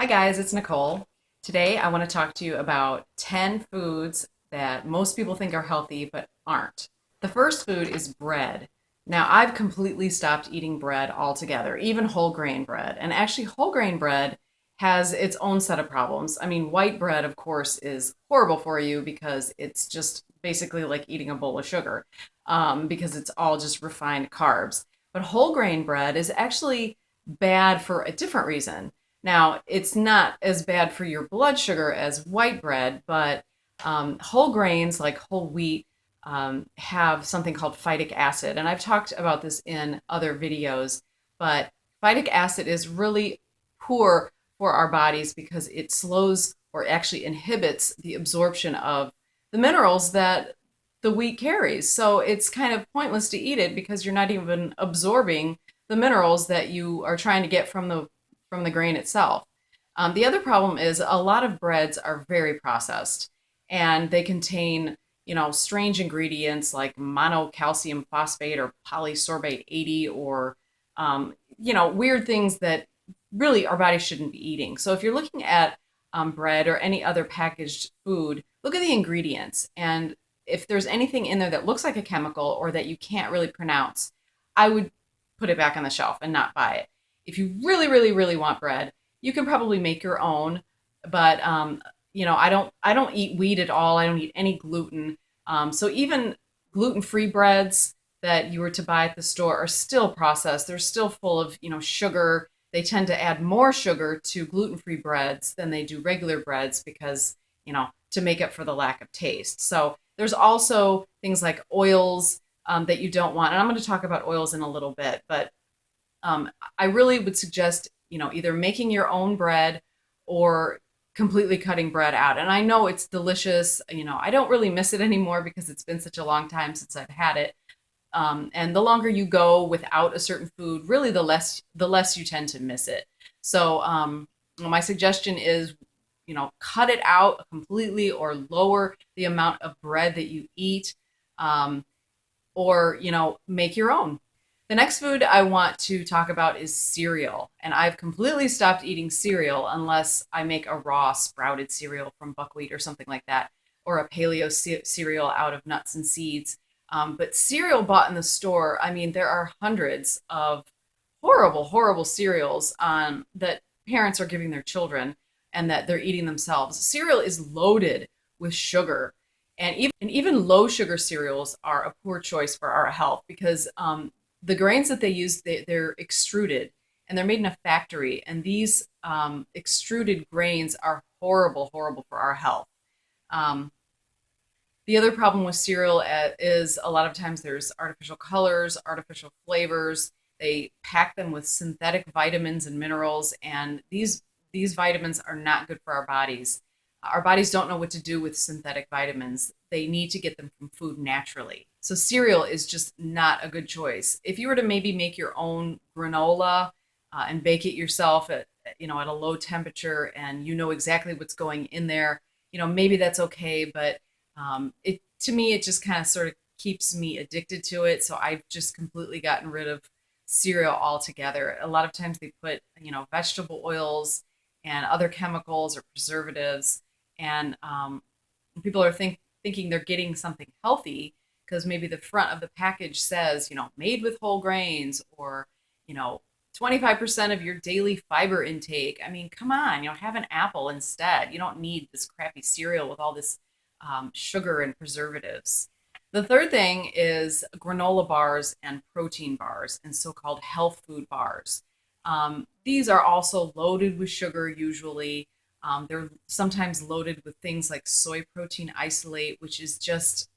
Hi guys, it's Nicole. Today I want to talk to you about 10 foods that most people think are healthy but aren't. The first food is bread. Now I've completely stopped eating bread altogether, even whole grain bread. And actually whole grain bread has its own set of problems. I mean, white bread of course is horrible for you because it's just basically like eating a bowl of sugar, because it's all just refined carbs. But whole grain bread is actually bad for a different reason. Now, it's not as bad for your blood sugar as white bread, but whole grains like whole wheat have something called phytic acid. And I've talked about this in other videos, but phytic acid is really poor for our bodies because it slows or actually inhibits the absorption of the minerals that the wheat carries. So it's kind of pointless to eat it because you're not even absorbing the minerals that you are trying to get from the grain itself. The other problem is a lot of breads are very processed and they contain, strange ingredients like monocalcium phosphate or polysorbate 80 or, weird things that really our body shouldn't be eating. So if you're looking at bread or any other packaged food, look at the ingredients. And if there's anything in there that looks like a chemical or that you can't really pronounce, I would put it back on the shelf and not buy it. If you really, really, really want bread, you can probably make your own. But I don't eat wheat at all. I don't eat any gluten. So even gluten-free breads that you were to buy at the store are still processed. They're still full of sugar. They tend to add more sugar to gluten-free breads than they do regular breads because to make up for the lack of taste. So there's also things like oils that you don't want. And I'm going to talk about oils in a little bit, but I really would suggest, either making your own bread or completely cutting bread out. And I know it's delicious. I don't really miss it anymore because it's been such a long time since I've had it. And the longer you go without a certain food, really the less you tend to miss it. So my suggestion is, cut it out completely or lower the amount of bread that you eat, or make your own. The next food I want to talk about is cereal. And I've completely stopped eating cereal unless I make a raw sprouted cereal from buckwheat or something like that, or a paleo cereal out of nuts and seeds. But cereal bought in the store, I mean, there are hundreds of horrible, horrible cereals that parents are giving their children and that they're eating themselves. Cereal is loaded with sugar. And even low sugar cereals are a poor choice for our health because the grains that they use, they're extruded and they're made in a factory. And these extruded grains are horrible, horrible for our health. Um, the other problem with cereal is a lot of times there's artificial colors, artificial flavors. They pack them with synthetic vitamins and minerals, and these vitamins are not good for our bodies. Our bodies don't know what to do with synthetic vitamins. They need to get them from food naturally. So cereal is just not a good choice. If you were to maybe make your own granola and bake it yourself at a low temperature and you know exactly what's going in there, maybe that's okay. But it to me it just kind of sort of keeps me addicted to it. So I've just completely gotten rid of cereal altogether. A lot of times they put vegetable oils and other chemicals or preservatives, and people are thinking they're getting something healthy because maybe the front of the package says, made with whole grains or, you know, 25% of your daily fiber intake. I mean, come on, have an apple instead. You don't need this crappy cereal with all this sugar and preservatives. The third thing is granola bars and protein bars and so-called health food bars. These are also loaded with sugar usually. They're sometimes loaded with things like soy protein isolate, which is just,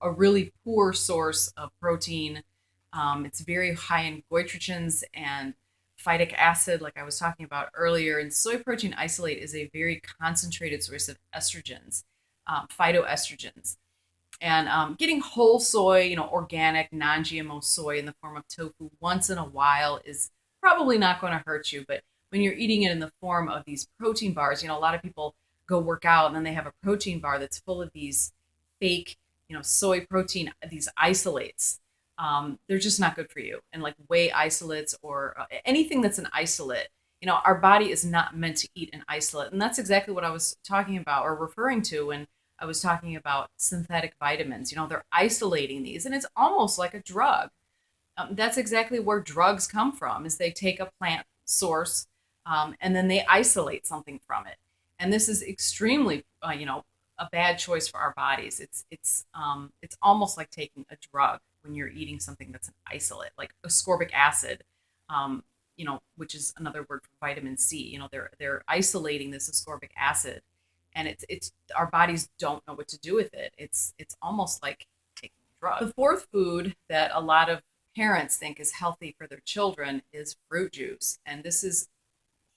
a really poor source of protein. It's very high in goitrogens and phytic acid, like I was talking about earlier. And soy protein isolate is a very concentrated source of estrogens, phytoestrogens. And getting whole soy, organic, non-GMO soy in the form of tofu once in a while is probably not going to hurt you. But when you're eating it in the form of these protein bars, a lot of people go work out and then they have a protein bar that's full of these fake, soy protein, these isolates. They're just not good for you. And like whey isolates or anything that's an isolate Our body is not meant to eat an isolate. And that's exactly what I was talking about or referring to when I was talking about synthetic vitamins. They're isolating these, and it's almost like a drug. That's exactly where drugs come from, is they take a plant source, and then they isolate something from it. And this is extremely, a bad choice for our bodies. It's almost like taking a drug when you're eating something that's an isolate, like ascorbic acid, which is another word for vitamin C. They're isolating this ascorbic acid, and it's our bodies don't know what to do with it. It's almost like taking a drug. The fourth food that a lot of parents think is healthy for their children is fruit juice, and this is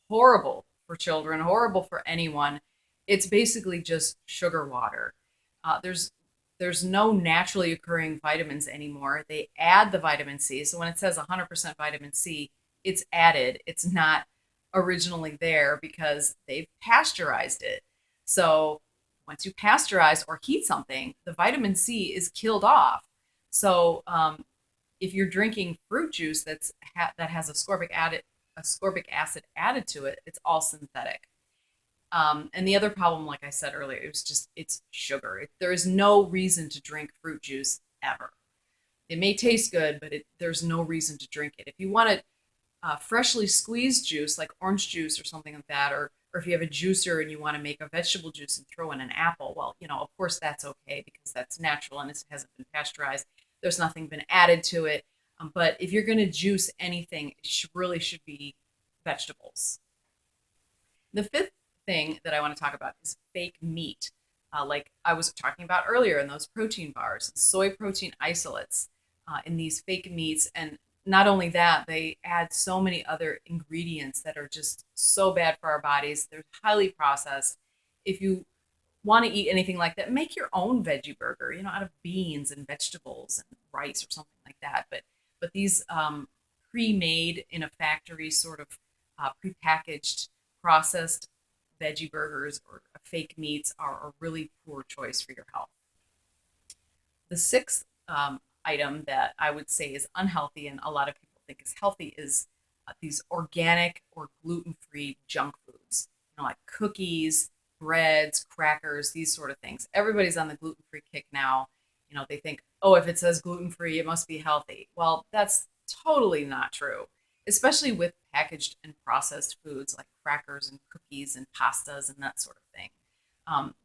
horrible for children, horrible for anyone. It's basically just sugar water. There's no naturally occurring vitamins anymore. They add the vitamin C. So when it says 100% vitamin C, it's added. It's not originally there because they've pasteurized it. So once you pasteurize or heat something, the vitamin C is killed off. So if you're drinking fruit juice that has ascorbic acid added to it, it's all synthetic. And the other problem, like I said earlier, it's sugar. There is no reason to drink fruit juice ever. It may taste good, but there's no reason to drink it. If you want a freshly squeezed juice, like orange juice or something like that, or if you have a juicer and you want to make a vegetable juice and throw in an apple, well, of course that's okay because that's natural and it hasn't been pasteurized. There's nothing been added to it. But if you're going to juice anything, it really should be vegetables. The fifth thing that I want to talk about is fake meat. Like I was talking about earlier in those protein bars, soy protein isolates in these fake meats. And not only that, they add so many other ingredients that are just so bad for our bodies. They're highly processed. If you want to eat anything like that, make your own veggie burger, out of beans and vegetables and rice or something like that. But these pre-made in a factory sort of prepackaged processed veggie burgers or fake meats are a really poor choice for your health. The sixth item that I would say is unhealthy and a lot of people think is healthy is these organic or gluten-free junk foods, like cookies, breads, crackers, these sort of things. Everybody's on the gluten-free kick now. They think, oh, if it says gluten-free, it must be healthy. Well, that's totally not true, especially with packaged and processed foods like crackers and cookies and pastas and that sort of thing.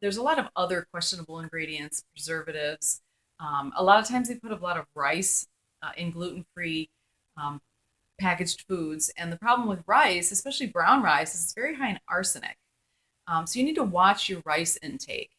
There's a lot of other questionable ingredients, preservatives. A lot of times they put a lot of rice in gluten-free packaged foods. And the problem with rice, especially brown rice, is it's very high in arsenic. So you need to watch your rice intake.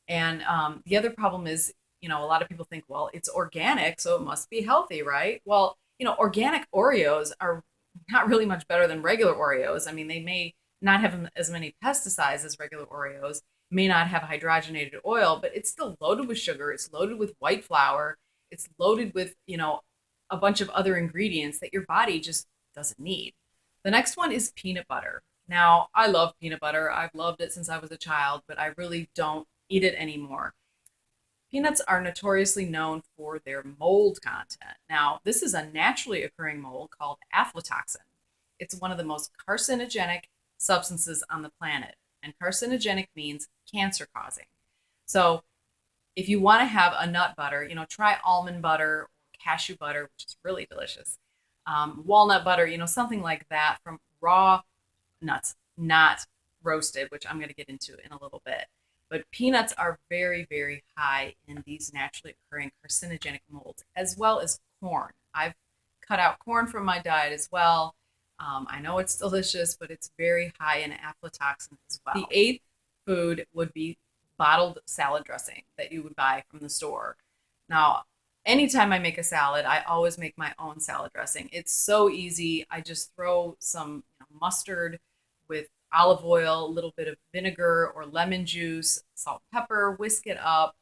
And the other problem is, a lot of people think, well, it's organic, so it must be healthy, right? Well, organic Oreos are not really much better than regular Oreos. I mean, they may not have as many pesticides as regular Oreos, may not have hydrogenated oil, but it's still loaded with sugar. It's loaded with white flour. It's loaded with, a bunch of other ingredients that your body just doesn't need. The next one is peanut butter. Now, I love peanut butter. I've loved it since I was a child, but I really don't eat it anymore. Peanuts are notoriously known for their mold content. Now, this is a naturally occurring mold called aflatoxin. It's one of the most carcinogenic substances on the planet, and carcinogenic means cancer-causing. So if you want to have a nut butter, try almond butter or cashew butter, which is really delicious. Walnut butter, something like that from raw nuts, not roasted, which I'm going to get into in a little bit. But peanuts are very, very high in these naturally occurring carcinogenic molds, as well as corn. I've cut out corn from my diet as well. I know it's delicious, but it's very high in aflatoxin as well. The eighth food would be bottled salad dressing that you would buy from the store. Now, anytime I make a salad, I always make my own salad dressing. It's so easy. I just throw some mustard with olive oil, a little bit of vinegar or lemon juice, salt, pepper, whisk it up,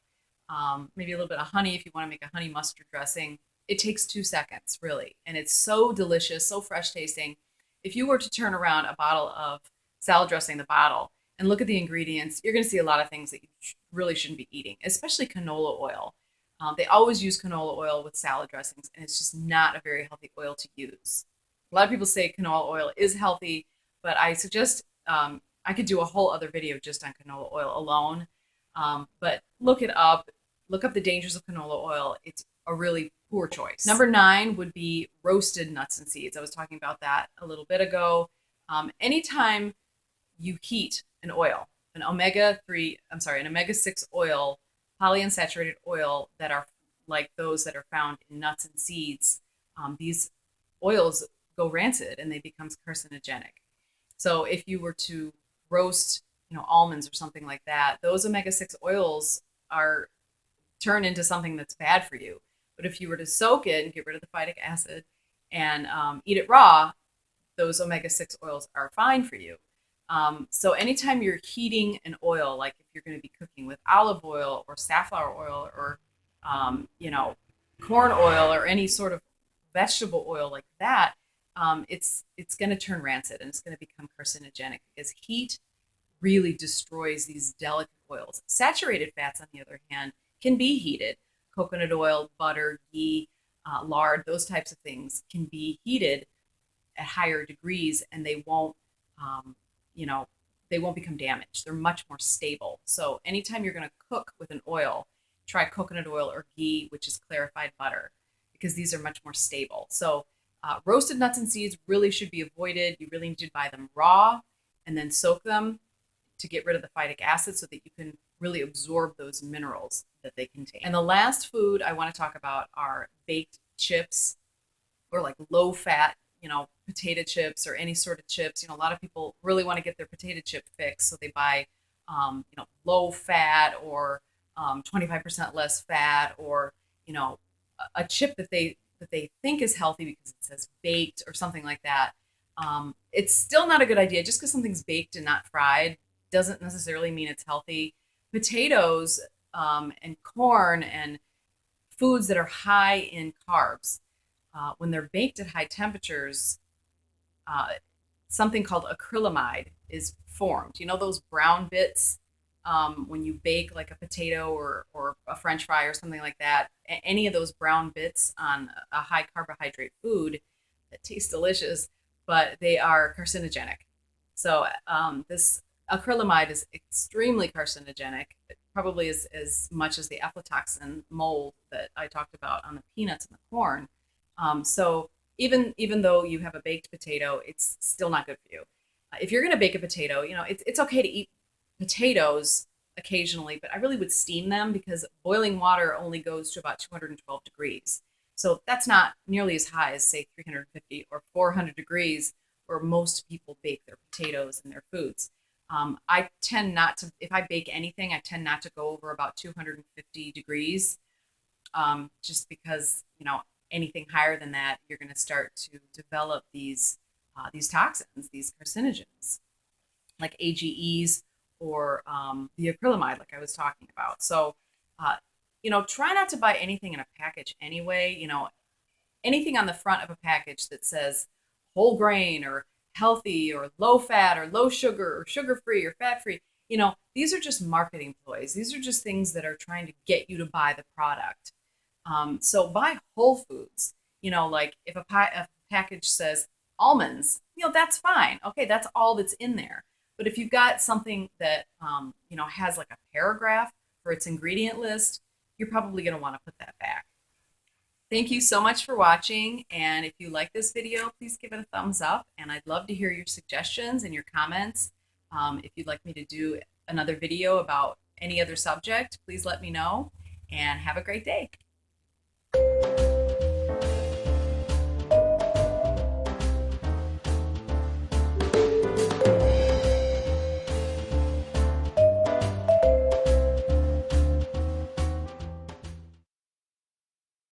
maybe a little bit of honey if you want to make a honey mustard dressing. It takes 2 seconds, really, and it's so delicious, so fresh tasting. If you were to turn around a bottle of salad dressing, the bottle, and look at the ingredients, you're going to see a lot of things that you really shouldn't be eating, especially canola oil. They always use canola oil with salad dressings, and it's just not a very healthy oil to use. A lot of people say canola oil is healthy, but I suggest I could do a whole other video just on canola oil alone. But look up the dangers of canola oil. It's a really poor choice. Number 9 would be roasted nuts and seeds. I was talking about that a little bit ago. Anytime you heat an oil, an omega-6 oil, polyunsaturated oil that are like those that are found in nuts and seeds, these oils go rancid and they become carcinogenic. So if you were to roast, almonds or something like that, those omega-6 oils are turned into something that's bad for you. But if you were to soak it and get rid of the phytic acid and eat it raw, those omega-6 oils are fine for you. So anytime you're heating an oil, like if you're going to be cooking with olive oil or safflower oil or, corn oil or any sort of vegetable oil like that, it's going to turn rancid and it's going to become carcinogenic because heat really destroys these delicate oils. Saturated fats, on the other hand, can be heated. Coconut oil, butter, ghee, lard, those types of things can be heated at higher degrees and they won't become damaged. They're much more stable. So anytime you're going to cook with an oil, try coconut oil or ghee, which is clarified butter, because these are much more stable. So roasted nuts and seeds really should be avoided. You really need to buy them raw and then soak them to get rid of the phytic acid so that you can really absorb those minerals that they contain. And the last food I want to talk about are baked chips or like low fat, potato chips or any sort of chips. A lot of people really want to get their potato chip fix, so they buy, low fat or 25% less fat, or a chip that they think is healthy because it says baked or something like that. It's still not a good idea. Just because something's baked and not fried doesn't necessarily mean it's healthy. Potatoes and corn and foods that are high in carbs, when they're baked at high temperatures, something called acrylamide is formed. Those brown bits when you bake like a potato or a French fry or something like that, any of those brown bits on a high carbohydrate food that tastes delicious, but they are carcinogenic. So this acrylamide is extremely carcinogenic, probably as much as the aflatoxin mold that I talked about on the peanuts and the corn. So even though you have a baked potato, it's still not good for you. If you're going to bake a potato, it's okay to eat potatoes occasionally, but I really would steam them because boiling water only goes to about 212 degrees. So that's not nearly as high as, say, 350 or 400 degrees where most people bake their potatoes and their foods. I tend not to, if I bake anything, I tend not to go over about 250 degrees, just because, anything higher than that, you're going to start to develop these toxins, these carcinogens, like AGEs or the acrylamide, like I was talking about. So, try not to buy anything in a package anyway. Anything on the front of a package that says whole grain or healthy or low fat or low sugar or sugar-free or fat-free, these are just marketing ploys. These are just things that are trying to get you to buy the product. So buy whole foods. Like if a package says almonds, that's fine. Okay, that's all that's in there. But if you've got something that, has like a paragraph for its ingredient list, you're probably going to want to put that back. Thank you so much for watching. And if you like this video, please give it a thumbs up. And I'd love to hear your suggestions and your comments. If you'd like me to do another video about any other subject, please let me know. And have a great day.